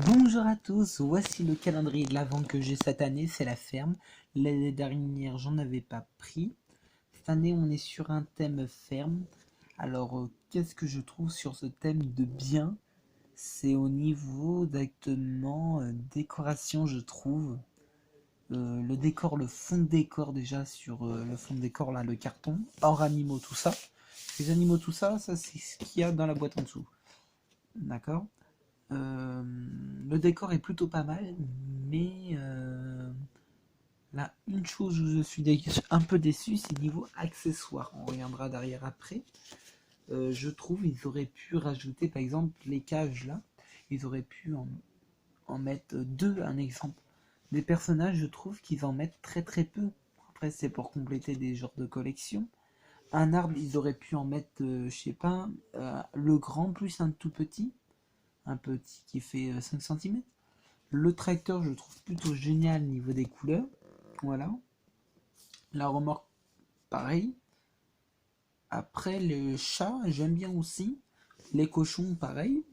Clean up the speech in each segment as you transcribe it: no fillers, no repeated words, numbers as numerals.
Bonjour à tous, voici le calendrier de l'Avent que j'ai cette année, c'est la ferme. L'année dernière, j'en avais pas pris. Cette année, on est sur un thème ferme. Alors, qu'est-ce que je trouve sur ce thème de bien? C'est au niveau d'actement décoration, je trouve. Le décor, le fond de décor déjà sur le fond de décor là, le carton, hors animaux, tout ça. Les animaux, tout ça, ça c'est ce qu'il y a dans la boîte en dessous. D'accord? Le décor est plutôt pas mal, mais là, une chose où je suis un peu déçu, c'est niveau accessoires. On reviendra derrière après. Je trouve ils auraient pu rajouter, par exemple, les cages là. Ils auraient pu en mettre deux, un exemple. Des personnages, je trouve qu'ils en mettent très très peu. Après, c'est pour compléter des genres de collection. Un arbre, ils auraient pu en mettre, je sais pas, le grand plus un tout petit. Un petit qui fait 5 cm. Le tracteur, je le trouve plutôt génial au niveau des couleurs. Voilà. La remorque, pareil. Après, les chats, j'aime bien aussi. Les cochons, pareil.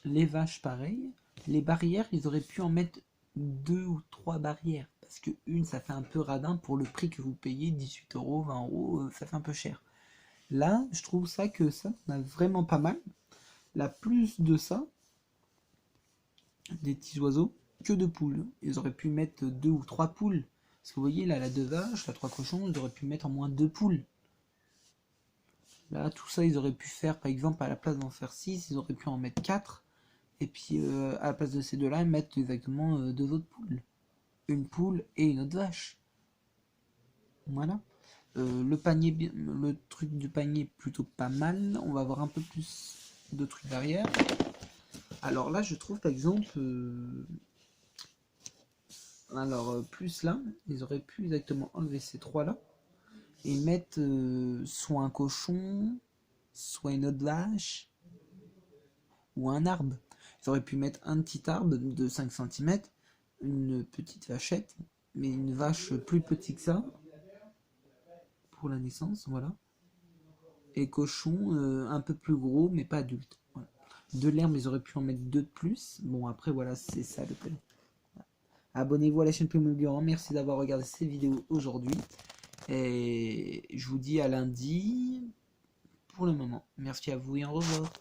Les vaches, pareil. Les barrières, ils auraient pu en mettre deux ou trois barrières. Parce que une, ça fait un peu radin pour le prix que vous payez, 18 euros, 20 euros, ça fait un peu cher. Là, je trouve ça que ça, on a vraiment pas mal. La plus de ça, des petits oiseaux, que de poules. Ils auraient pu mettre deux ou trois poules. Parce que vous voyez, là, la deux vaches, la trois cochons, ils auraient pu mettre en moins deux poules. Là, tout ça, ils auraient pu faire, par exemple, à la place d'en faire 6, ils auraient pu en mettre 4. Et puis, à la place de ces deux-là, mettre exactement deux autres poules. Une poule et une autre vache. Voilà. Le panier, le truc du panier, plutôt pas mal. On va avoir un peu plus de trucs derrière. Alors là, je trouve, par exemple... alors, plus là, ils auraient pu exactement enlever ces trois-là. Et mettre soit un cochon, soit une autre vache, ou un arbre. Ils auraient pu mettre un petit arbre de 5 cm, une petite vachette, mais une vache plus petite que ça, pour la naissance, voilà. Et cochon un peu plus gros, mais pas adulte. Voilà. De l'herbe, ils auraient pu en mettre deux de plus. Bon, après, voilà, c'est ça le thème. Abonnez-vous à la chaîne Playmobil, merci d'avoir regardé cette vidéo aujourd'hui. Et je vous dis à lundi pour le moment. Merci à vous et au revoir.